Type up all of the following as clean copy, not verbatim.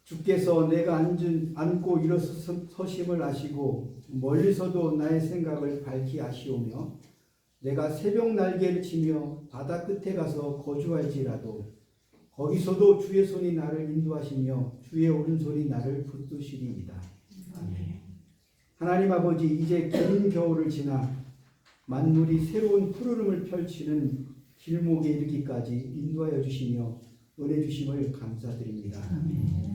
주께서 내가 앉고 일어서심을 아시고 멀리서도 나의 생각을 밝히 아시오며 내가 새벽 날개를 치며 바다 끝에 가서 거주할지라도 거기서도 주의 손이 나를 인도하시며 주의 오른손이 나를 붙드시리이다. 아멘. 하나님 아버지, 이제 긴 겨울을 지나 만물이 새로운 푸르름을 펼치는 길목에 이르기까지 인도하여 주시며 은혜 주심을 감사드립니다. 아멘.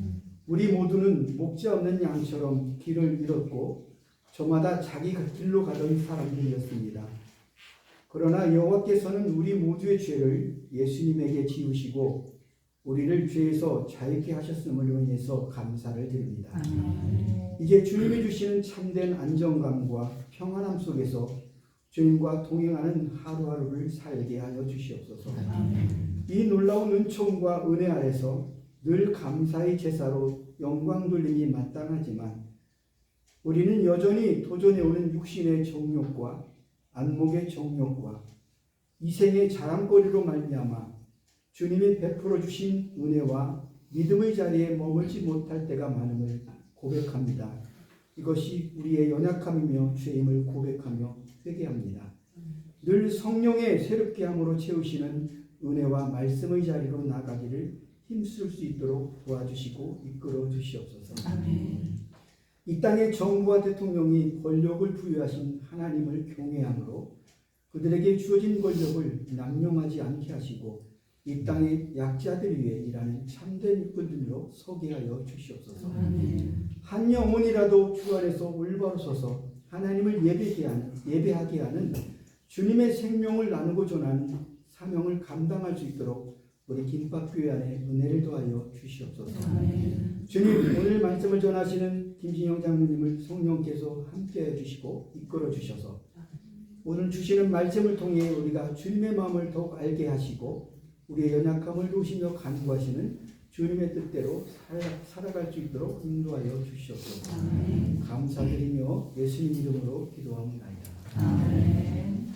우리 모두는 목자 없는 양처럼 길을 잃었고 저마다 자기 길로 가던 사람들이었습니다. 그러나 여호와께서는 우리 모두의 죄를 예수님에게 지우시고 우리를 죄에서 자유케 하셨음을 인해서 감사를 드립니다. 아멘. 이제 주님이 주시는 참된 안정감과 평안함 속에서 주님과 동행하는 하루하루를 살게 하여 주시옵소서. 아멘. 이 놀라운 은총과 은혜 아래서 늘 감사의 제사로 영광 돌림이 마땅하지만 우리는 여전히 도전해오는 육신의 정욕과 안목의 정욕과 이생의 자랑거리로 말미암아 주님이 베풀어 주신 은혜와 믿음의 자리에 머물지 못할 때가 많음을 고백합니다. 이것이 우리의 연약함이며 죄임을 고백하며 회개합니다. 늘 성령의 새롭게 함으로 채우시는 은혜와 말씀의 자리로 나가기를 힘쓸 수 있도록 도와주시고 이끌어 주시옵소서. 아멘. 이 땅의 정부와 대통령이 권력을 부여하신 하나님을 경외함으로 그들에게 주어진 권력을 남용하지 않게 하시고 이 땅의 약자들 위해 일하는 참된 일꾼들로 서게 하여 주시옵소서. 아멘. 한 영혼이라도 주 안에서 올바로 서서 하나님을 예배하게 하는 주님의 생명을 나누고 전하는 사명을 감당할 수 있도록 우리 김밥교회 안에 은혜를 더하여 주시옵소서. 아멘. 주님, 오늘 말씀을 전하시는 김진영 장로님을 성령께서 함께해 주시고 이끌어 주셔서 오늘 주시는 말씀을 통해 우리가 주님의 마음을 더욱 알게 하시고 우리의 연약함을 도우시며 간구하시는 주님의 뜻대로 살아갈 수 있도록 인도하여 주시옵소서. 아멘. 감사드리며 예수님 이름으로 기도합니다. 아멘.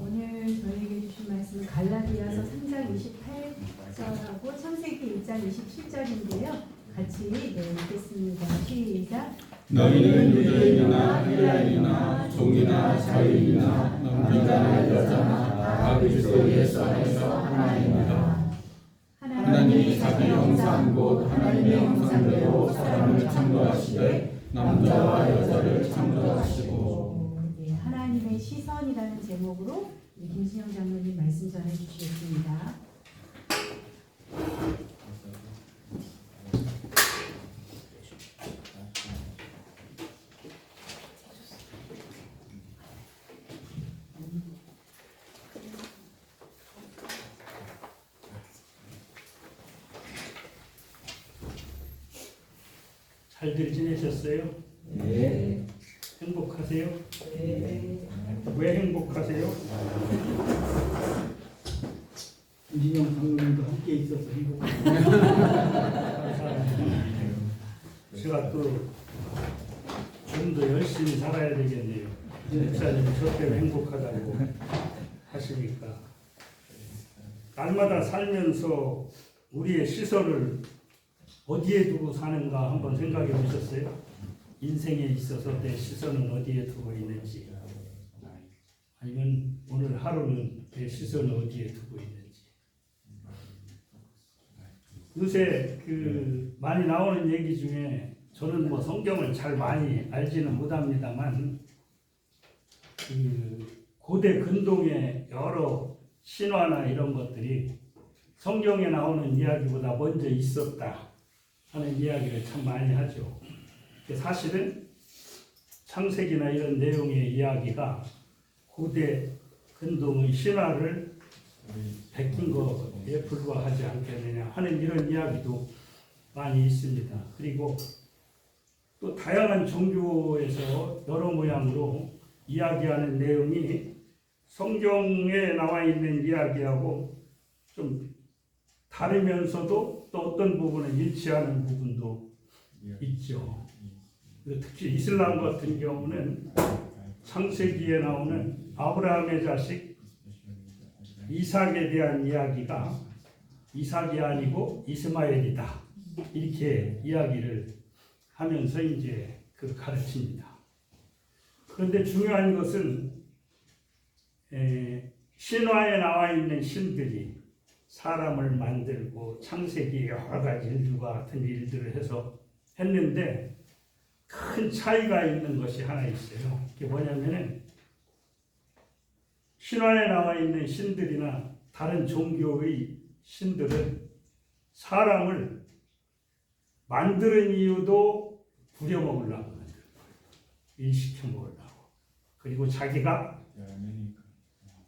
오늘 저에게 주신 말씀은 갈라디아서 3장 28절하고 창세기 1장 27절인데요. 같이 읽겠습니다. 시작. 너희는 유대인이나 헬라인이나 종이나 자유인이나 남자나 여자나 다 그리스도 예수 안에서 하나입니다. 하나님이 자기 형상 곧 하나님의 형상대로 사람을 창조하시되 남자와 여자를 창조하시고. 네, 하나님의 시선이라는 제목으로 김신영 장로님 말씀 전해주시겠습니다. 잘들 지내셨어요? 네. 행복하세요? 네. 왜 행복하세요? 김진영 장로님도 함께 있어서 행복합니다. 제가 또 좀 더 열심히 살아야 되겠네요. 목사님이 저 때문에 행복하다고 하시니까. 날마다 살면서 우리의 시선을 어디에 두고 사는가 한번 생각해 보셨어요? 인생에 있어서 내 시선은 어디에 두고 있는지, 아니면 오늘 하루는 내 시선을 어디에 두고 있는지. 요새 많이 나오는 얘기 중에 저는 뭐 성경을 잘 많이 알지는 못합니다만 고대 근동의 여러 신화나 이런 것들이 성경에 나오는 이야기보다 먼저 있었다 하는 이야기를 참 많이 하죠. 사실은 창세기나 이런 내용의 이야기가 고대 근동의 신화를 베낀 것에 불과하지 않겠느냐 하는 이런 이야기도 많이 있습니다. 그리고 또 다양한 종교에서 여러 모양으로 이야기하는 내용이 성경에 나와 있는 이야기하고 좀 다르면서도 또 어떤 부분은 일치하는 부분도 있죠. 특히 이슬람 같은 경우는 창세기에 나오는 아브라함의 자식 이삭에 대한 이야기가 이삭이 아니고 이스마엘이다. 이렇게 이야기를 하면서 이제 그 가르칩니다. 그런데 중요한 것은 신화에 나와 있는 신들이 사람을 만들고 창세기 여러 가지 일들과 같은 일들을 해서 했는데 큰 차이가 있는 것이 하나 있어요. 그게 뭐냐면은 신화에 나와 있는 신들이나 다른 종교의 신들은 사람을 만드는 이유도 부려먹으려고 만드는 거예요. 일시켜 먹으려고. 그리고 자기가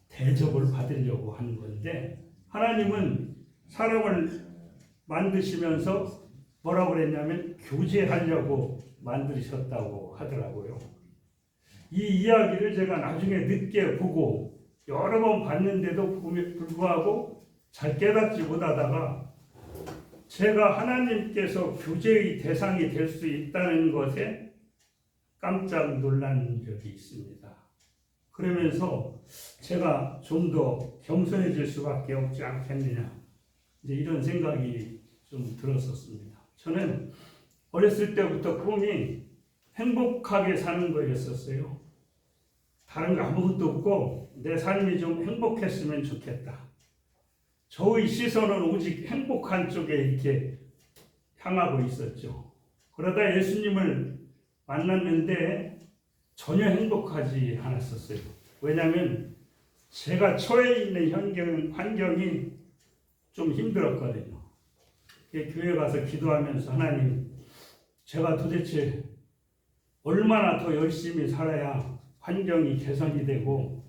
대접을 받으려고 하는 건데 하나님은 사람을 만드시면서 뭐라고 그랬냐면 교제하려고 만드셨다고 하더라고요. 이 이야기를 제가 나중에 늦게 보고 여러 번 봤는데도 불구하고 잘 깨닫지 못하다가 제가 하나님께서 교제의 대상이 될 수 있다는 것에 깜짝 놀란 적이 있습니다. 그러면서 제가 좀 더 겸손해질 수밖에 없지 않겠느냐 이제 이런 생각이 좀 들었었습니다. 저는 어렸을 때부터 꿈이 행복하게 사는 거였었어요. 다른 거 아무것도 없고 내 삶이 좀 행복했으면 좋겠다. 저의 시선은 오직 행복한 쪽에 이렇게 향하고 있었죠. 그러다 예수님을 만났는데 전혀 행복하지 않았었어요. 왜냐하면 제가 처해 있는 환경이 좀 힘들었거든요. 교회 가서 기도하면서 하나님, 제가 도대체 얼마나 더 열심히 살아야 환경이 개선이 되고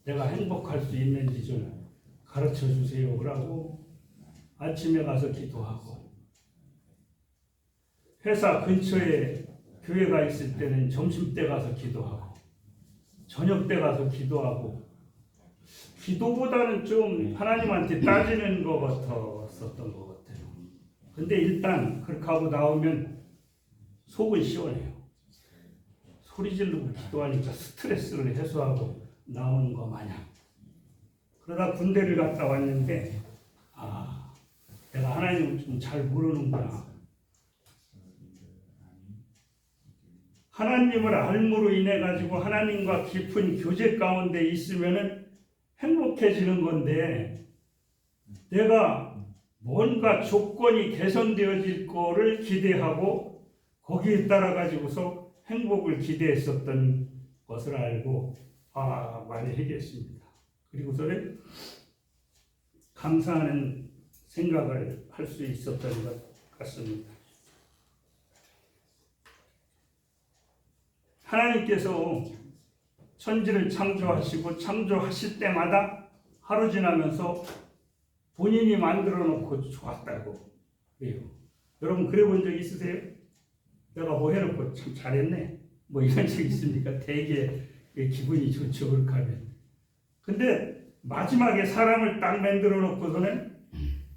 내가 행복할 수 있는지 좀 가르쳐 주세요. 그러고 아침에 가서 기도하고 회사 근처에 교회가 있을 때는 점심때 가서 기도하고 저녁 때 가서 기도하고 기도보다는 좀 하나님한테 따지는 것 같았었던 것 같아요. 근데 일단 그렇게 하고 나오면 속은 시원해요. 소리 지르고 기도하니까 스트레스를 해소하고 나오는 거 마냥. 그러다 군대를 갔다 왔는데 내가 하나님을 좀 잘 모르는구나. 하나님을 알므로 인해 가지고 하나님과 깊은 교제 가운데 있으면은 행복해지는 건데 내가 뭔가 조건이 개선되어질 거를 기대하고 거기에 따라 가지고서 행복을 기대했었던 것을 알고 많이 해결했습니다. 그리고서는 감사하는 생각을 할 수 있었던 것 같습니다. 하나님께서 천지를 창조하시고 창조하실 때마다 하루 지나면서 본인이 만들어 놓고 좋았다고 그래요. 여러분 그래 본 적 있으세요? 내가 뭐 해놓고 참 잘했네 뭐 이런 적 있습니까? 되게 기분이 좋죠 그렇게 하면. 근데 마지막에 사람을 딱 만들어 놓고서는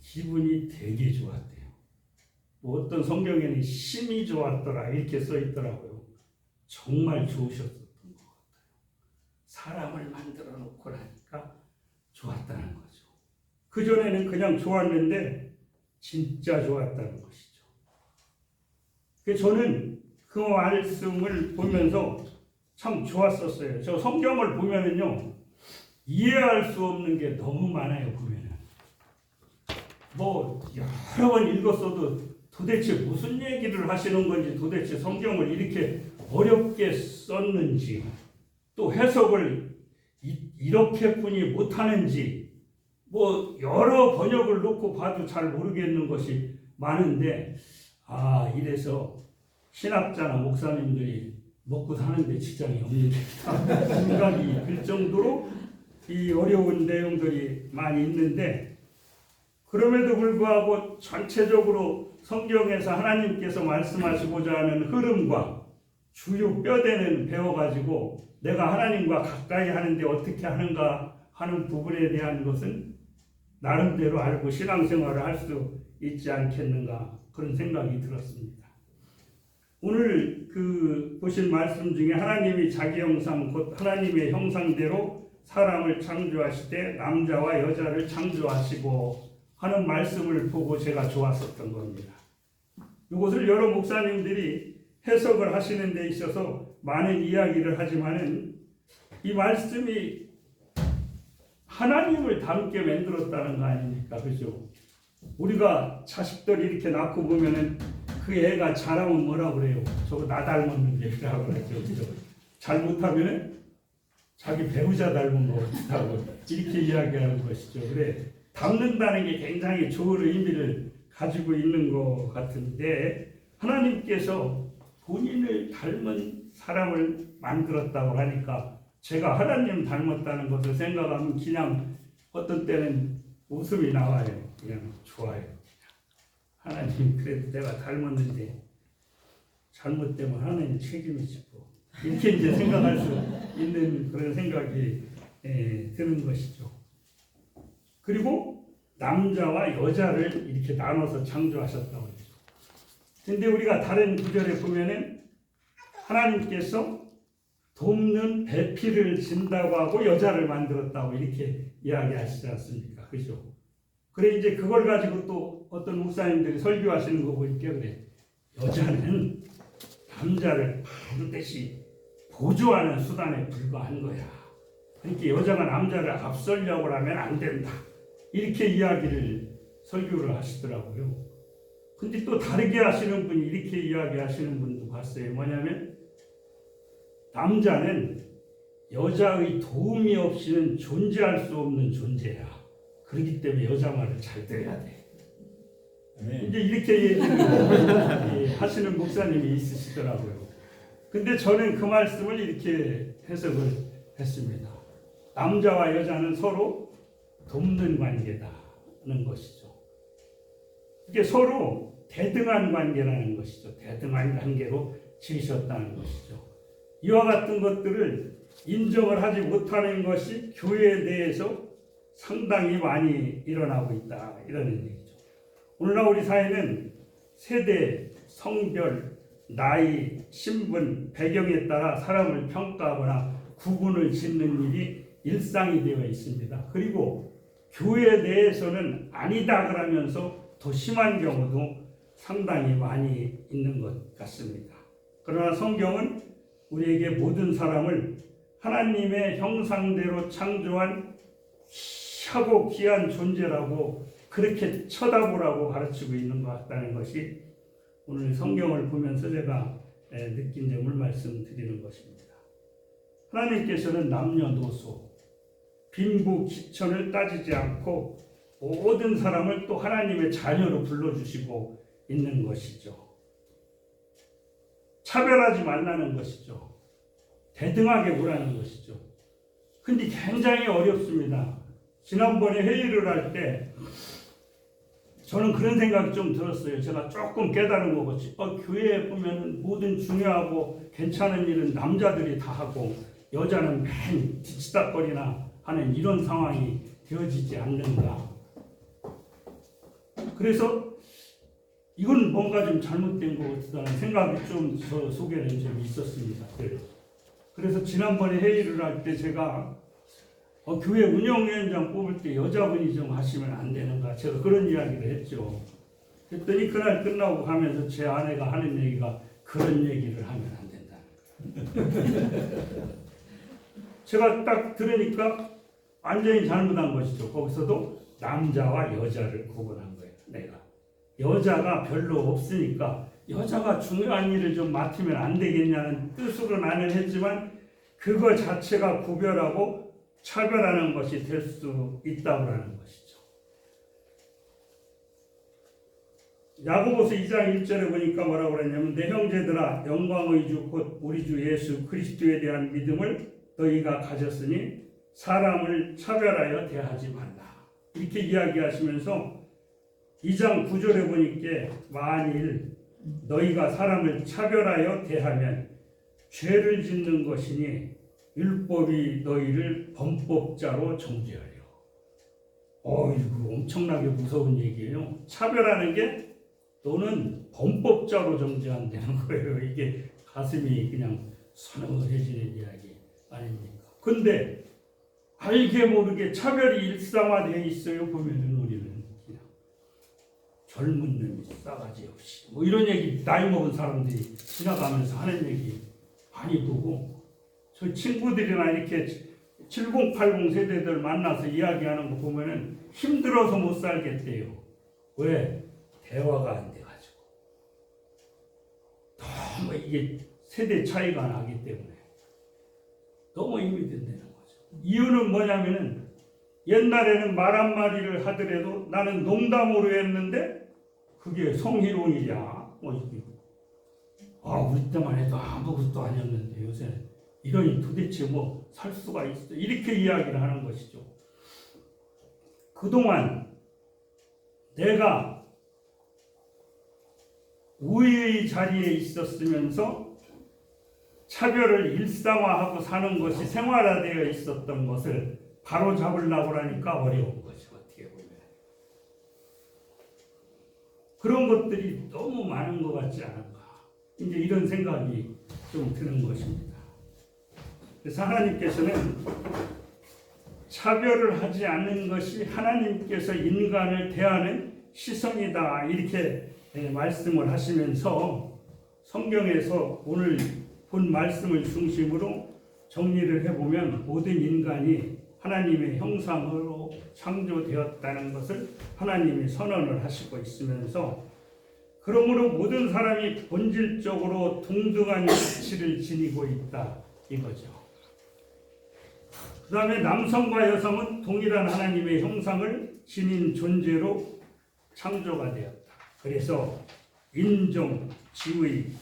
기분이 되게 좋았대요. 뭐 어떤 성경에는 심히 좋았더라 이렇게 써 있더라고요. 정말 좋으셨던 것 같아요. 사람을 만들어 놓고 나니까 좋았다는 거죠. 그전에는 그냥 좋았는데 진짜 좋았다는 것이죠. 저는 그 말씀을 보면서 참 좋았었어요. 저 성경을 보면은요 이해할 수 없는 게 너무 많아요. 보면은 뭐 여러 번 읽었어도 도대체 무슨 얘기를 하시는 건지, 도대체 성경을 이렇게 어렵게 썼는지, 또 해석을 이렇게뿐이 못하는지, 뭐 여러 번역을 놓고 봐도 잘 모르겠는 것이 많은데, 이래서 신학자나 목사님들이 먹고 사는데 지장이 없는데 생각이 들 정도로 이 어려운 내용들이 많이 있는데, 그럼에도 불구하고 전체적으로 성경에서 하나님께서 말씀하시고자 하는 흐름과 주요 뼈대는 배워가지고 내가 하나님과 가까이 하는데 어떻게 하는가 하는 부분에 대한 것은 나름대로 알고 신앙생활을 할 수 있지 않겠는가 그런 생각이 들었습니다. 오늘 보신 말씀 중에 하나님이 자기 형상 곧 하나님의 형상대로 사람을 창조하시되 남자와 여자를 창조하시고 하는 말씀을 보고 제가 좋았었던 겁니다. 이것을 여러 목사님들이 해석을 하시는 데 있어서 많은 이야기를 하지만은 이 말씀이 하나님을 닮게 만들었다는 거 아닙니까? 그죠? 우리가 자식들 이렇게 낳고 보면은 그 애가 자라면 뭐라 그래요? 저거 나 닮았는데라고 그러죠. 그죠? 잘못하면은 자기 배우자 닮은 것 같다고 이렇게 이야기하는 것이죠. 그래, 닮는다는 게 굉장히 좋은 의미를 가지고 있는 것 같은데 하나님께서 본인을 닮은 사람을 만들었다고 하니까 제가 하나님 닮았다는 것을 생각하면 그냥 어떤 때는 웃음이 나와요. 그냥 좋아요. 하나님 그래도 내가 닮았는데 잘못되면 하나님 책임이 지고 이렇게 이제 생각할 수 있는 그런 생각이 드는 것이죠. 그리고 남자와 여자를 이렇게 나눠서 창조하셨다고 했죠. 근데 우리가 다른 구절에 보면은 하나님께서 돕는 배필을 진다고 하고 여자를 만들었다고 이렇게 이야기하시지 않습니까? 그죠? 그래 이제 그걸 가지고 또 어떤 목사님들이 설교하시는 거 보니까 그래. 여자는 남자를 반드시 보조하는 수단에 불과한 거야. 그러니까 여자가 남자를 앞서려고 하면 안 된다. 이렇게 이야기를 설교를 하시더라고요. 근데 또 다르게 하시는 분이 이렇게 이야기하시는 분도 봤어요. 뭐냐면 남자는 여자의 도움이 없이는 존재할 수 없는 존재야. 그렇기 때문에 여자 말을 잘 들어야 돼. 이제 이렇게 얘기를 하시는 목사님이 있으시더라고요. 근데 저는 그 말씀을 이렇게 해석을 했습니다. 남자와 여자는 서로 돕는 관계다는 것이죠. 이게 서로 대등한 관계라는 것이죠. 대등한 관계로 지으셨다는 것이죠. 이와 같은 것들을 인정을 하지 못하는 것이 교회에 대해서 상당히 많이 일어나고 있다. 이런 얘기죠. 오늘날 우리 사회는 세대, 성별, 나이, 신분, 배경에 따라 사람을 평가하거나 구분을 짓는 일이 일상이 되어 있습니다. 그리고 교회 내에서는 아니다 그러면서 더 심한 경우도 상당히 많이 있는 것 같습니다. 그러나 성경은 우리에게 모든 사람을 하나님의 형상대로 창조한 희하고 귀한 존재라고 그렇게 쳐다보라고 가르치고 있는 것 같다는 것이 오늘 성경을 보면서 제가 느낀 점을 말씀드리는 것입니다. 하나님께서는 남녀노소, 빈부, 기천을 따지지 않고 모든 사람을 또 하나님의 자녀로 불러주시고 있는 것이죠. 차별하지 말라는 것이죠. 대등하게 보라는 것이죠. 근데 굉장히 어렵습니다. 지난번에 회의를 할 때 저는 그런 생각이 좀 들었어요. 제가 조금 깨달은 거겠지. 교회에 보면 모든 중요하고 괜찮은 일은 남자들이 다 하고 여자는 맨 뒤치다거리나 하는 이런 상황이 되어지지 않는가. 그래서 이건 뭔가 좀 잘못된 것 같다는 생각이 좀 저 속에는 좀 있었습니다. 그래서 지난번에 회의를 할 때 제가 교회 운영위원장 뽑을 때 여자분이 좀 하시면 안 되는가 제가 그런 이야기를 했죠. 그랬더니 그날 끝나고 가면서 제 아내가 하는 얘기가 그런 얘기를 하면 안 된다. 제가 딱 들으니까 완전히 잘못한 것이죠. 거기서도 남자와 여자를 구분한 거예요. 내가 여자가 별로 없으니까 여자가 중요한 일을 좀 맡으면 안 되겠냐는 뜻으로 나는 했지만 그거 자체가 구별하고 차별하는 것이 될 수 있다고 하는 것이죠. 야고보서 2장 1절에 보니까 뭐라고 그랬냐면 내 형제들아 영광의 주 곧 우리 주 예수 그리스도에 대한 믿음을 너희가 가졌으니 사람을 차별하여 대하지 말라. 이렇게 이야기하시면서 2장 9절에 보니까 만일 너희가 사람을 차별하여 대하면 죄를 짓는 것이니 율법이 너희를 범법자로 정죄하여. 이거 엄청나게 무서운 얘기예요. 차별하는 게 너는 범법자로 정죄한다는 거예요. 이게 가슴이 그냥 서늘해지는 이야기 아닙니까? 근데 알게 모르게 차별이 일상화되어 있어요. 보면은 우리는 그냥 젊은 놈이 싸가지 없이 뭐 이런 얘기 나이 먹은 사람들이 지나가면서 하는 얘기 많이 보고 저 친구들이나 이렇게 7080 세대들 만나서 이야기하는 거 보면은 힘들어서 못 살겠대요. 왜? 대화가 안 돼가지고 너무 이게 세대 차이가 나기 때문에 너무 힘이 든다는 거죠. 이유는 뭐냐면은 옛날에는 말 한마디를 하더라도 나는 농담으로 했는데 그게 성희롱이야. 우리 때만 해도 아무것도 아니었는데 요새는 이러니 도대체 뭐 살 수가 있어. 이렇게 이야기를 하는 것이죠. 그동안 내가 우위의 자리에 있었으면서 차별을 일상화하고 사는 것이 생활화되어 있었던 것을 바로 잡으려고 하니까 어려운 거죠. 어떻게 보면 그런 것들이 너무 많은 것 같지 않은가. 이제 이런 생각이 좀 드는 것입니다. 그래서 하나님께서는 차별을 하지 않는 것이 하나님께서 인간을 대하는 시선이다. 이렇게 말씀을 하시면서 성경에서 오늘 본 말씀을 중심으로 정리를 해보면 모든 인간이 하나님의 형상으로 창조되었다는 것을 하나님이 선언을 하시고 있으면서 그러므로 모든 사람이 본질적으로 동등한 가치를 지니고 있다. 이거죠. 그 다음에 남성과 여성은 동일한 하나님의 형상을 지닌 존재로 창조가 되었다. 그래서 인종, 지위,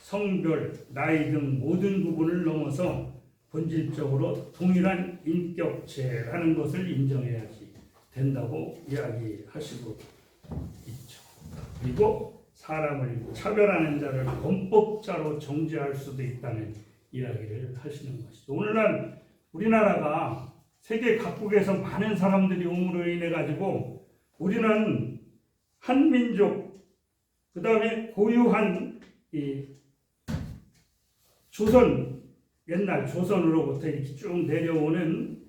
성별, 나이 등 모든 부분을 넘어서 본질적으로 동일한 인격체라는 것을 인정해야지 된다고 이야기하시고 있죠. 그리고 사람을 차별하는 자를 범법자로 정죄할 수도 있다는 이야기를 하시는 것이죠. 오늘날 우리나라가 세계 각국에서 많은 사람들이 옴으로 인해 가지고 우리는 한 민족, 그 다음에 고유한 이 조선, 옛날 조선으로부터 이렇게 쭉 내려오는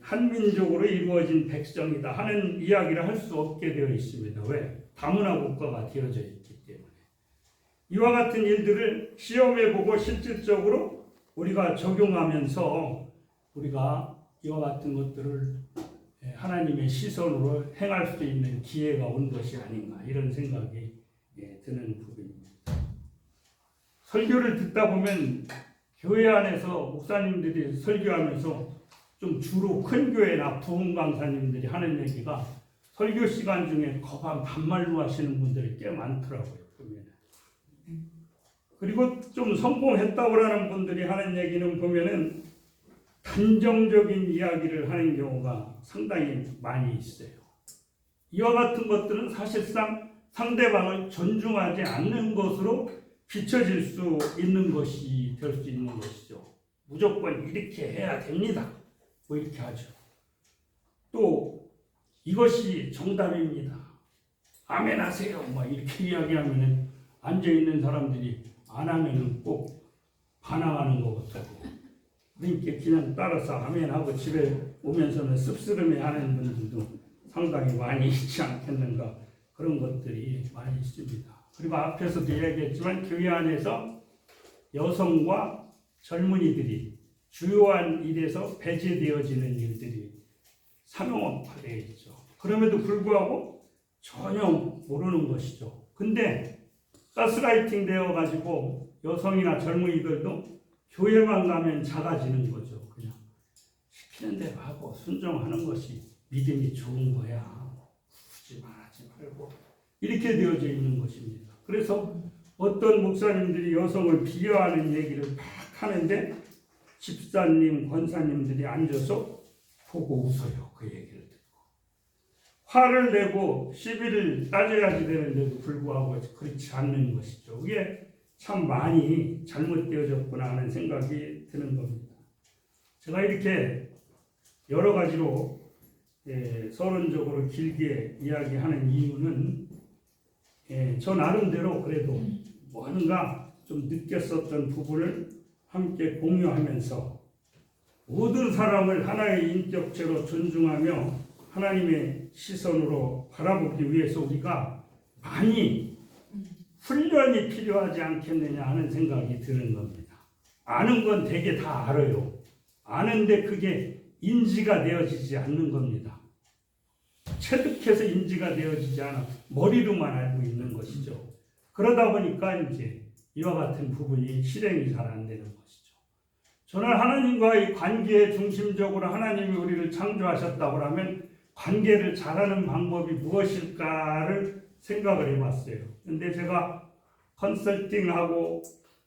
한 민족으로 이루어진 백성이다 하는 이야기를 할 수 없게 되어 있습니다. 왜? 다문화 국가가 되어져 있기 때문에. 이와 같은 일들을 시험해 보고 실질적으로 우리가 적용하면서 우리가 이와 같은 것들을 하나님의 시선으로 행할 수 있는 기회가 온 것이 아닌가 이런 생각이 드는 부분입니다. 설교를 듣다 보면 교회 안에서 목사님들이 설교하면서 좀 주로 큰 교회나 부흥 강사님들이 하는 얘기가 설교 시간 중에 거반 반말로 하시는 분들이 꽤 많더라고요. 보면. 그리고 좀 성공했다고 하는 분들이 하는 얘기는 보면은 단정적인 이야기를 하는 경우가 상당히 많이 있어요. 이와 같은 것들은 사실상 상대방을 존중하지 않는 것으로 비춰질 수 있는 것이 될 수 있는 것이죠. 무조건 이렇게 해야 됩니다. 뭐 이렇게 하죠. 또 이것이 정답입니다. 아멘 하세요. 뭐 이렇게 이야기하면 앉아있는 사람들이 안 하면 꼭 반항하는 것 같고 그러니까 그냥 따라서 아멘 하고 집에 오면서는 씁쓸함해 하는 분들도 상당히 많이 있지 않겠는가 그런 것들이 많이 있습니다. 그리고 앞에서도 이야기했지만 교회 안에서 여성과 젊은이들이 주요한 일에서 배제되어지는 일들이 상용화되어 있죠. 그럼에도 불구하고 전혀 모르는 것이죠. 근데 가스라이팅 되어가지고 여성이나 젊은이들도 교회만 가면 작아지는 거죠. 그냥 시키는 대로 하고 순종하는 것이 믿음이 좋은 거야. 굳이 말하지 말고 이렇게 되어져 있는 것입니다. 그래서 어떤 목사님들이 여성을 비하하는 얘기를 막 하는데 집사님, 권사님들이 앉아서 보고 웃어요. 그 얘기를 듣고. 화를 내고 시비를 따져야지 되는데도 불구하고 그렇지 않는 것이죠. 이게 참 많이 잘못되어졌구나 하는 생각이 드는 겁니다. 제가 이렇게 여러 가지로 서론적으로 길게 이야기하는 이유는 저 나름대로 그래도 뭔가 좀 느꼈었던 부분을 함께 공유하면서 모든 사람을 하나의 인격체로 존중하며 하나님의 시선으로 바라보기 위해서 우리가 많이 훈련이 필요하지 않겠느냐 하는 생각이 드는 겁니다. 아는 건 되게 다 알아요. 아는데 그게 인지가 되어지지 않는 겁니다. 체득해서 인지가 되어지지 않아 머리로만 알고 있는 것이죠. 그러다 보니까 이제 이와 같은 부분이 실행이 잘 안 되는 것이죠. 저는 하나님과의 관계에 중심적으로 하나님이 우리를 창조하셨다고 하면 관계를 잘하는 방법이 무엇일까를 생각을 해봤어요. 근데 제가 컨설팅하고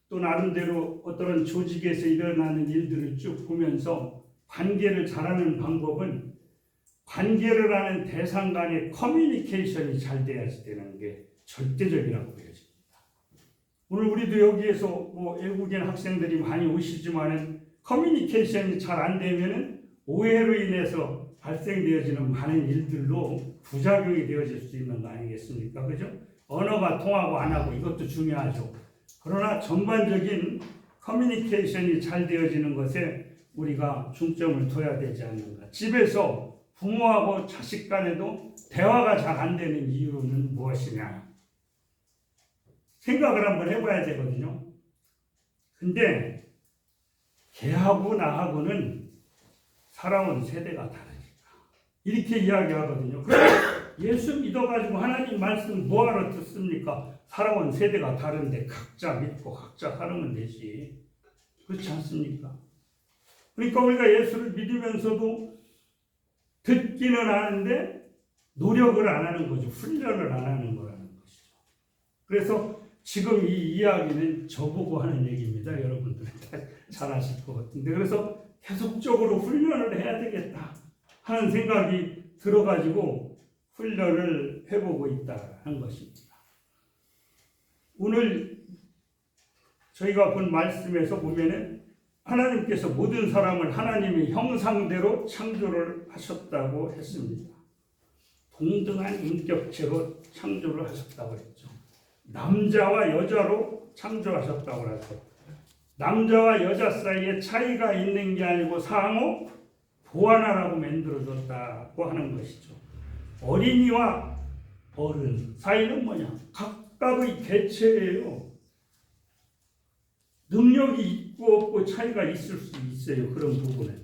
또 나름대로 어떤 조직에서 일어나는 일들을 쭉 보면서 관계를 잘하는 방법은 관계를 하는 대상 간의 커뮤니케이션이 잘 돼야지 되는 게 절대적이라고 보여집니다. 오늘 우리도 여기에서 뭐 외국인 학생들이 많이 오시지만은 커뮤니케이션이 잘 안 되면은 오해로 인해서 발생되어지는 많은 일들로 부작용이 되어질 수 있는 거 아니겠습니까? 그죠? 언어가 통하고 안 하고 이것도 중요하죠. 그러나 전반적인 커뮤니케이션이 잘 되어지는 것에 우리가 중점을 둬야 되지 않는가. 집에서 부모하고 자식 간에도 대화가 잘 안 되는 이유는 무엇이냐. 생각을 한번 해봐야 되거든요. 근데 걔하고 나하고는 살아온 세대가 다르니까. 이렇게 이야기하거든요. 예수 믿어가지고 하나님 말씀 뭐하러 듣습니까? 살아온 세대가 다른데 각자 믿고 각자 살면 되지. 그렇지 않습니까? 그러니까 우리가 예수를 믿으면서도 듣기는 하는데 노력을 안 하는 거죠. 훈련을 안 하는 거라는 것이죠. 그래서 지금 이 이야기는 저보고 하는 얘기입니다. 여러분들 잘 아실 것 같은데. 그래서 계속적으로 훈련을 해야 되겠다 하는 생각이 들어가지고 훈련을 해보고 있다는 것입니다. 오늘 저희가 본 말씀에서 보면은 하나님께서 모든 사람을 하나님의 형상대로 창조를 하셨다고 했습니다. 동등한 인격체로 창조를 하셨다고 했죠. 남자와 여자로 창조하셨다고 하죠. 남자와 여자 사이에 차이가 있는 게 아니고 상호 보완하라고 만들어줬다고 하는 것이죠. 어린이와 어른 사이는 뭐냐? 각각의 개체예요. 능력이 있고 없고 차이가 있을 수 있어요. 그런 부분에.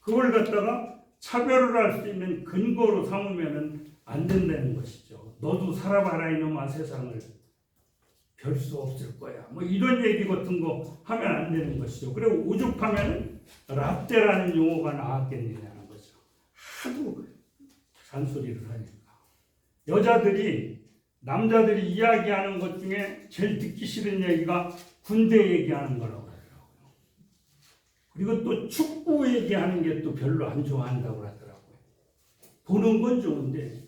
그걸 갖다가 차별을 할 수 있는 근거로 삼으면 안 된다는 것이죠. 너도 살아봐라 이놈아 세상을. 별 수 없을 거야. 뭐 이런 얘기 같은 거 하면 안 되는 것이죠. 그리고 오죽하면 랍데라는 용어가 나왔겠느냐는 거죠. 하도 잔소리를 하니까. 여자들이 남자들이 이야기하는 것 중에 제일 듣기 싫은 얘기가 군대 얘기하는 거라고 하더라고요. 그리고 또 축구 얘기하는 게 또 별로 안 좋아한다고 하더라고요. 보는 건 좋은데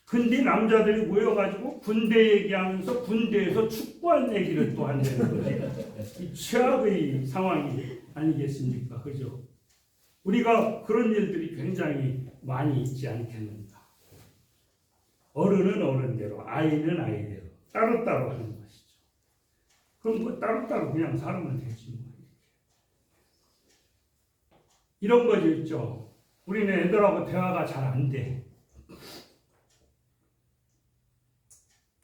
근데 남자들이 모여가지고 군대 얘기하면서 군대에서 축구한 얘기를 또 한다는 거지. 이 최악의 상황이 아니겠습니까? 그죠? 우리가 그런 일들이 굉장히 많이 있지 않겠는가. 어른은 어른대로, 아이는 아이대로 따로따로 하는 것이죠. 그럼 뭐 따로따로 그냥 살면 되지 뭐. 이런 거죠 있죠. 우리는 애들하고 대화가 잘 안 돼.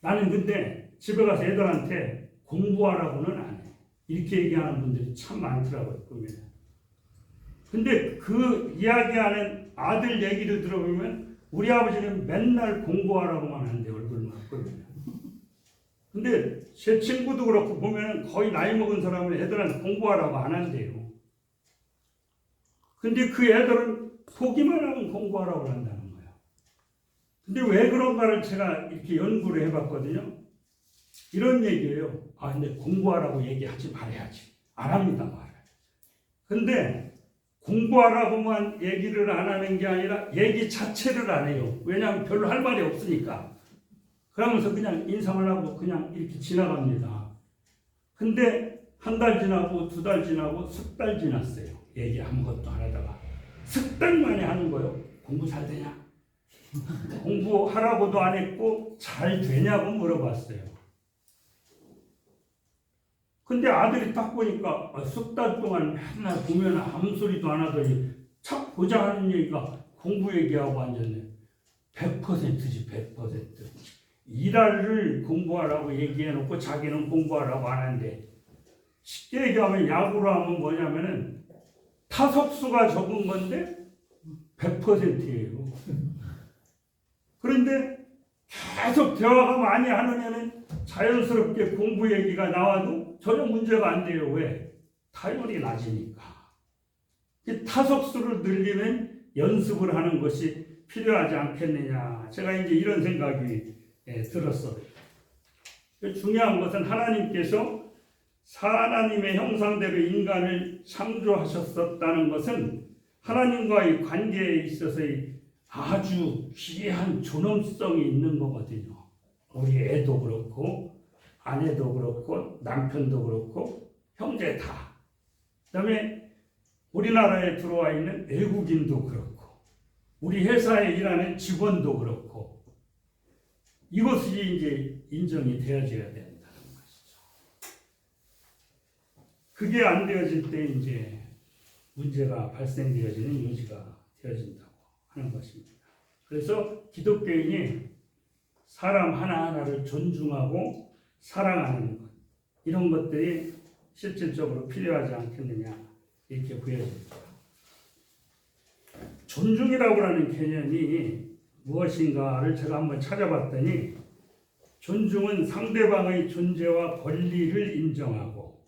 나는 근데 집에 가서 애들한테 공부하라고는 안 해. 이렇게 얘기하는 분들이 참 많더라고요. 보면. 근데 그 이야기하는 아들 얘기를 들어보면 우리 아버지는 맨날 공부하라고만 하는데 얼굴만 그러면. 근데 제 친구도 그렇고 보면 거의 나이 먹은 사람은 애들한테 공부하라고 안 한대요. 근데 그 애들은 보기만 하면 공부하라고 한다는 거예요. 근데 왜 그런가를 제가 이렇게 연구를 해봤거든요. 이런 얘기예요. 아, 근데 공부하라고 얘기하지 말아야지. 안 합니다, 말을. 근데 공부하라고만 얘기를 안 하는 게 아니라 얘기 자체를 안 해요. 왜냐하면 별로 할 말이 없으니까. 그러면서 그냥 인상을 하고 그냥 이렇게 지나갑니다. 근데 한 달 지나고 두 달 지나고 석 달 지났어요. 얘기 아무것도 안 하다가 석 달 만에 하는 거예요. 공부 잘 되냐? 공부하라고도 안 했고 잘 되냐고 물어봤어요. 근데 아들이 딱 보니까 석 달 동안 맨날 보면 아무 소리도 안 하더니 착 보자 하는 얘기가 공부 얘기하고 앉았네. 100%지 100%. 일할을 공부하라고 얘기해놓고 자기는 공부하라고 하는데, 쉽게 얘기하면 야구로 하면 뭐냐면은 타석수가 적은 건데 100%예요. 그런데 계속 대화가 많이 하는 애는 자연스럽게 공부 얘기가 나와도 전혀 문제가 안 돼요. 왜? 타율이 낮으니까. 타석수를 늘리는 연습을 하는 것이 필요하지 않겠느냐. 제가 이제 이런 생각이 들었어요. 중요한 것은 하나님께서 하나님의 형상대로 인간을 창조하셨었다는 것은 하나님과의 관계에 있어서의 아주 귀한 존엄성이 있는 거거든요. 우리 애도 그렇고 아내도 그렇고 남편도 그렇고 형제 다. 그다음에 우리나라에 들어와 있는 외국인도 그렇고 우리 회사에 일하는 직원도 그렇고 이것이 이제 인정이 되어져야 된다는 것이죠. 그게 안 되어질 때 이제 문제가 발생되어지는 요지가 되어진다고 하는 것입니다. 그래서 기독교인이 사람 하나하나를 존중하고 사랑하는 것, 이런 것들이 실질적으로 필요하지 않겠느냐 이렇게 보여집니다. 존중이라고 하는 개념이 무엇인가를 제가 한번 찾아봤더니 존중은 상대방의 존재와 권리를 인정하고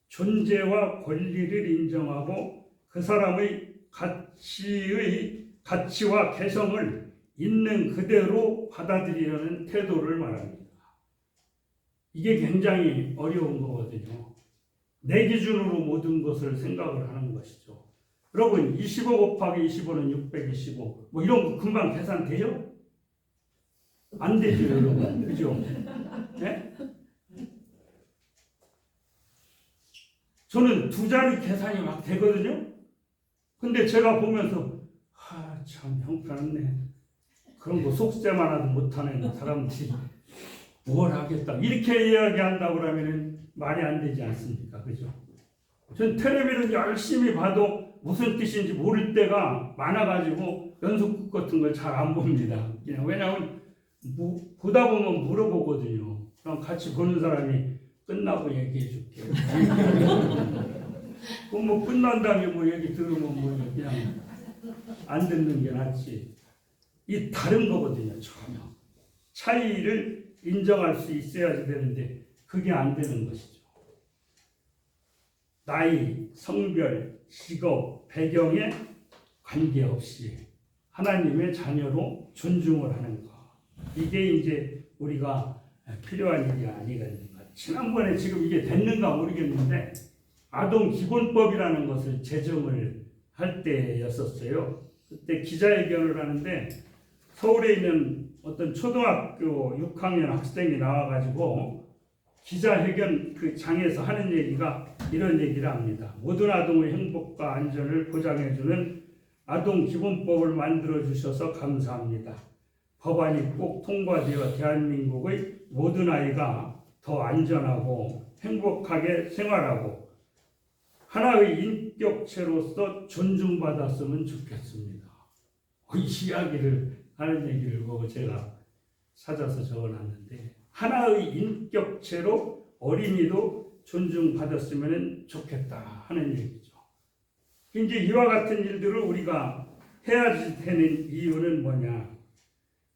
존재와 권리를 인정하고 그 사람의 가치와 개성을 있는 그대로 받아들이려는 태도를 말합니다. 이게 굉장히 어려운 거거든요. 내 기준으로 모든 것을 생각을 하는 것이죠. 여러분 25 곱하기 25는 625 뭐 이런 거 금방 계산돼요? 안 되죠 여러분. 그죠? 네? 저는 두 자리 계산이 막 되거든요. 근데 제가 보면서 참 형편없네. 그런 거 속셈 하나도 못하는 사람들이 뭘 하겠다 이렇게 이야기한다고 그러면 말이 안 되지 않습니까? 그죠? 전 텔레비를 열심히 봐도 무슨 뜻인지 모를 때가 많아가지고 연속극 같은 걸 잘 안 봅니다. 그냥 왜냐하면 보다 보면 물어보거든요. 그럼 같이 보는 사람이 끝나고 얘기해 줄게. 뭐 끝난 다음에 뭐 얘기 들으면 뭐 그냥 안 듣는 게 낫지. 이 다른 거거든요. 전혀. 차이를 인정할 수 있어야지 되는데 그게 안 되는 것이죠. 나이, 성별, 직업, 배경에 관계없이 하나님의 자녀로 존중을 하는 것. 이게 이제 우리가 필요한 일이 아니겠는가. 지난번에 지금 이게 됐는가 모르겠는데 아동 기본법이라는 것을 제정을 할 때였었어요. 그때 기자회견을 하는데 서울에 있는 어떤 초등학교 6학년 학생이 나와가지고 기자회견 그 장에서 하는 얘기가 이런 얘기를 합니다. 모든 아동의 행복과 안전을 보장해주는 아동기본법을 만들어주셔서 감사합니다. 법안이 꼭 통과되어 대한민국의 모든 아이가 더 안전하고 행복하게 생활하고 하나의 인격체로서 존중받았으면 좋겠습니다. 이 이야기를 하는 얘기를 보고 제가 찾아서 적어놨는데 하나의 인격체로 어린이도 존중받았으면 좋겠다 하는 얘기죠. 이제 이와 같은 일들을 우리가 해야 되는 이유는 뭐냐?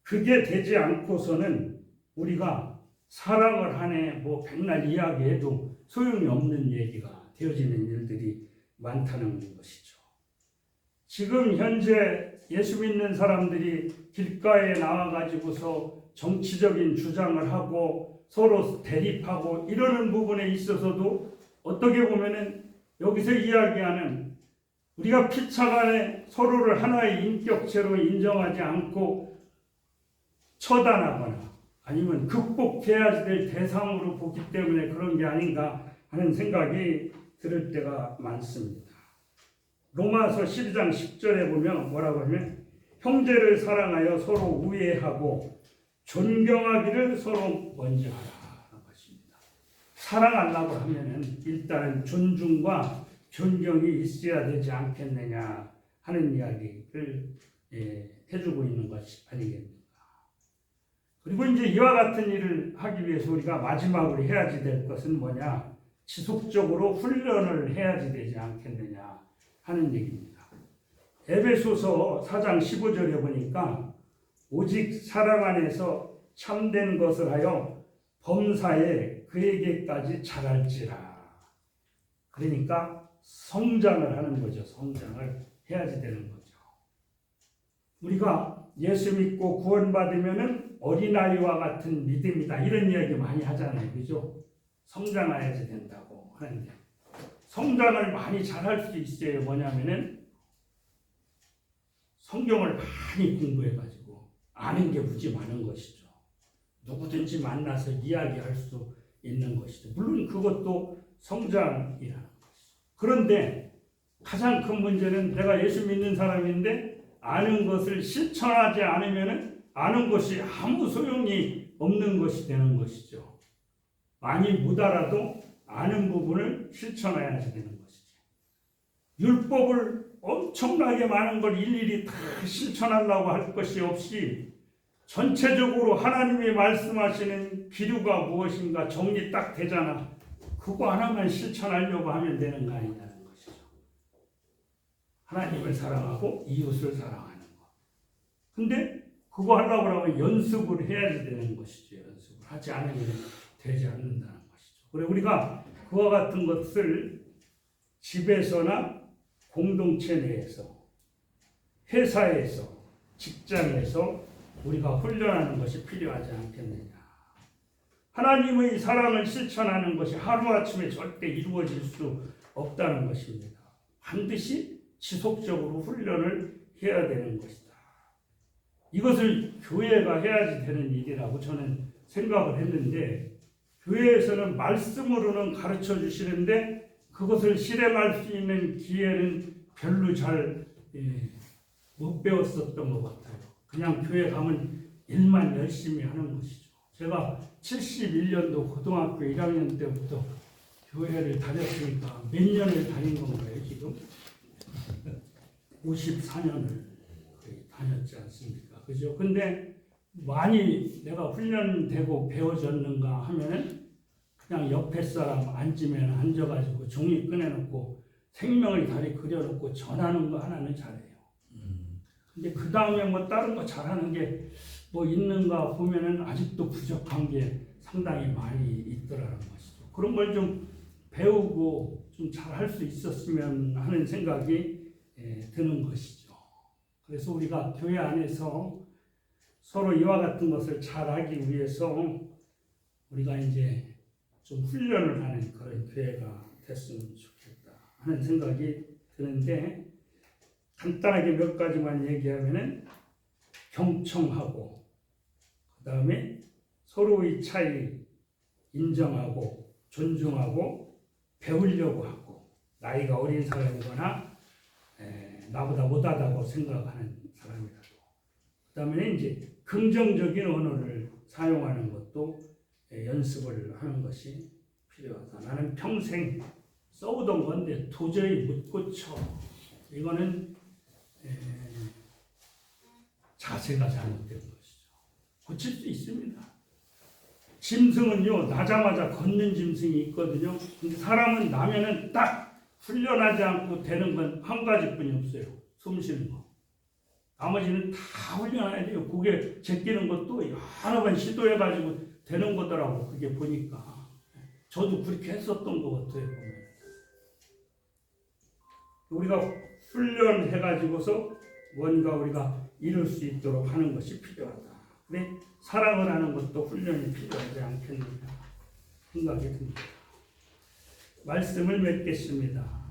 그게 되지 않고서는 우리가 사랑을 하네 뭐 백날 이야기해도 소용이 없는 얘기가 되어지는 일들이 많다는 것이죠. 지금 현재 예수 믿는 사람들이 길가에 나와가지고서 정치적인 주장을 하고 서로 대립하고 이러는 부분에 있어서도 어떻게 보면은 여기서 이야기하는 우리가 피차간에 서로를 하나의 인격체로 인정하지 않고 처단하거나 아니면 극복해야 될 대상으로 보기 때문에 그런 게 아닌가 하는 생각이 들을 때가 많습니다. 로마서 12장 10절에 보면 뭐라고 하면 형제를 사랑하여 서로 우애하고 존경하기를 서로 먼저 하라는 것입니다. 사랑하려고 하면은 일단은 존중과 존경이 있어야 되지 않겠느냐 하는 이야기를 해주고 있는 것이 아니겠는가. 그리고 이제 이와 같은 일을 하기 위해서 우리가 마지막으로 해야지 될 것은 뭐냐? 지속적으로 훈련을 해야지 되지 않겠느냐 하는 얘기입니다. 에베소서 4장 15절에 보니까 오직 사랑 안에서 참된 것을 하여 범사에 그에게까지 자랄지라. 그러니까 성장을 하는 거죠. 성장을 해야지 되는 거죠. 우리가 예수 믿고 구원받으면은 어린아이와 같은 믿음이다. 이런 이야기 많이 하잖아요. 그죠? 성장해야지 된다고 하는데 성장을 많이 잘할 수 있어요. 뭐냐면은 성경을 많이 공부해가지고 아는 게 무지 많은 것이죠. 누구든지 만나서 이야기할 수 있는 것이죠. 물론 그것도 성장이라는 것이죠. 그런데 가장 큰 문제는 내가 예수 믿는 사람인데 아는 것을 실천하지 않으면 아는 것이 아무 소용이 없는 것이 되는 것이죠. 많이 못 알아도 아는 부분을 실천해야지 되는 것이죠. 율법을 엄청나게 많은 걸 일일이 다 실천하려고 할 것이 없이 전체적으로 하나님이 말씀하시는 기류가 무엇인가 정리 딱 되잖아. 그거 하나만 실천하려고 하면 되는 거 아니냐는 것이죠. 하나님을 사랑하고 이웃을 사랑하는 것. 근데 그거 하려고 하면 연습을 해야지 되는 것이죠. 연습을 하지 않으면 되지 않는다는 것이죠. 그래 우리가 그와 같은 것을 집에서나 공동체 내에서, 회사에서, 직장에서 우리가 훈련하는 것이 필요하지 않겠느냐. 하나님의 사랑을 실천하는 것이 하루아침에 절대 이루어질 수 없다는 것입니다. 반드시 지속적으로 훈련을 해야 되는 것이다. 이것을 교회가 해야지 되는 일이라고 저는 생각을 했는데 교회에서는 말씀으로는 가르쳐 주시는데 그것을 실행할 수 있는 기회는 별로 잘 못 배웠었던 것 같아요. 그냥 교회 가면 일만 열심히 하는 것이죠. 제가 71년도 고등학교 1학년 때부터 교회를 다녔으니까 몇 년을 다닌 건가요, 지금? 54년을 거의 다녔지 않습니까? 그죠? 근데 많이 내가 훈련되고 배워졌는가 하면은 그냥 옆에 사람 앉으면 앉아가지고 종이 꺼내놓고 생명의 다리 그려놓고 전하는 거 하나는 잘해요. 근데 그 다음에 뭐 다른 거 잘하는 게 뭐 있는가 보면은 아직도 부족한 게 상당히 많이 있더라는 것이죠. 그런 걸 좀 배우고 좀 잘할 수 있었으면 하는 생각이 드는 것이죠. 그래서 우리가 교회 안에서 서로 이와 같은 것을 잘하기 위해서 우리가 이제 좀 훈련을 하는 그런 교회가 됐으면 좋겠다 하는 생각이 드는데 간단하게 몇 가지만 얘기하면은 경청하고 그 다음에 서로의 차이 인정하고 존중하고 배우려고 하고 나이가 어린 사람이거나 나보다 못하다고 생각하는 사람이라도 그 다음에 이제 긍정적인 언어를 사용하는 것도 연습을 하는 것이 필요하다. 나는 평생 써오던 건데 도저히 못 고쳐. 이거는 자세가 잘못된 것이죠. 고칠 수 있습니다. 짐승은요 나자마자 걷는 짐승이 있거든요. 근데 사람은 나면은 딱 훈련하지 않고 되는 건 한 가지뿐이 없어요. 숨 쉬는 거. 나머지는 다 훈련해야 돼요. 고개 제끼는 것도 여러 번 시도해가지고 되는 거더라고. 그게 보니까 저도 그렇게 했었던 것 같아요. 보면. 우리가 훈련해가지고서 뭔가 우리가 이룰 수 있도록 하는 것이 필요하다. 그래 사랑을 하는 것도 훈련이 필요하지 않겠느냐 생각이 듭니다. 말씀을 맺겠습니다.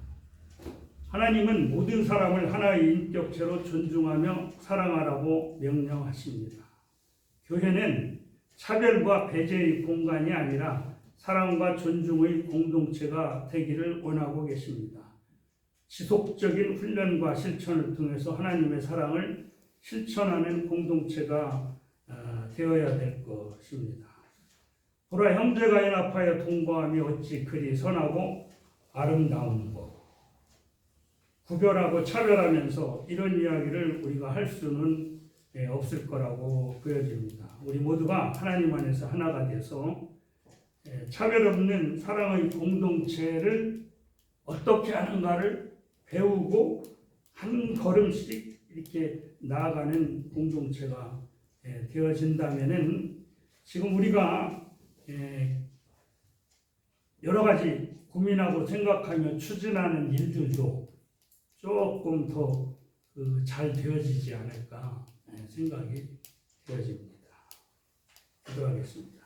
하나님은 모든 사람을 하나의 인격체로 존중하며 사랑하라고 명령하십니다. 교회는 차별과 배제의 공간이 아니라 사랑과 존중의 공동체가 되기를 원하고 계십니다. 지속적인 훈련과 실천을 통해서 하나님의 사랑을 실천하는 공동체가 되어야 될 것입니다. 보라 형제가 연합하여 동거함이 어찌 그리 선하고 아름다운 것. 구별하고 차별하면서 이런 이야기를 우리가 할 수는 없을 거라고 보여집니다. 우리 모두가 하나님 안에서 하나가 돼서 차별 없는 사랑의 공동체를 어떻게 하는가를 배우고 한 걸음씩 이렇게 나아가는 공동체가 되어진다면은 지금 우리가 여러 가지 고민하고 생각하며 추진하는 일들도 조금 더 잘 되어지지 않을까 생각이 되어집니다. 기도하겠습니다.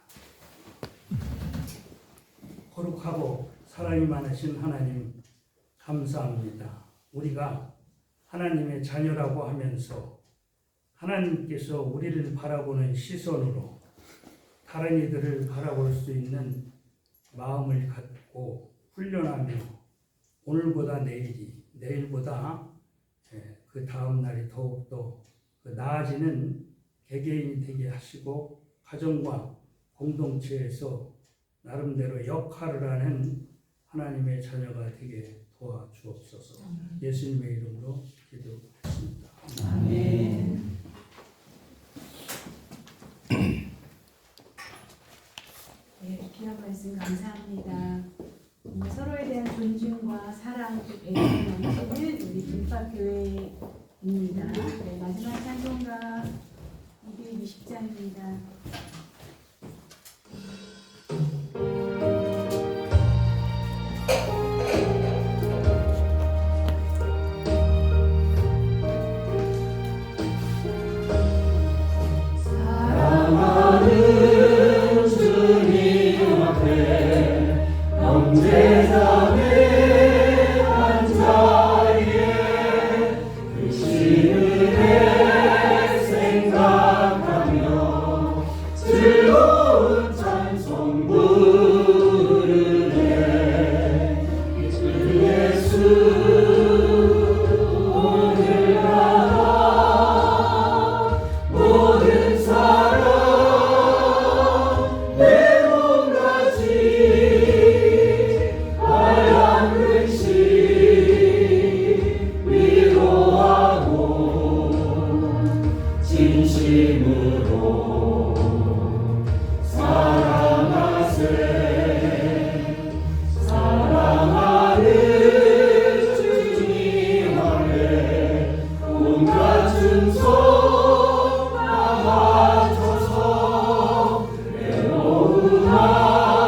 거룩하고 사랑이 많으신 하나님 감사합니다. 우리가 하나님의 자녀라고 하면서 하나님께서 우리를 바라보는 시선으로 다른 이들을 바라볼 수 있는 마음을 갖고 훈련하며 오늘보다 내일이, 내일보다 그 다음 날이 더욱더 나아지는 개개인이 되게 하시고 가정과 공동체에서 나름대로 역할을 하는 하나님의 자녀가 되게 도와주옵소서. 예수님의 이름으로 기도했습니다. 아멘. 네, 귀한 말씀 감사합니다. 서로에 대한 존중과 사랑, 배려가 넘치는 우리 김밥교회입니다. 네, 마지막 찬송가 220장입니다. 아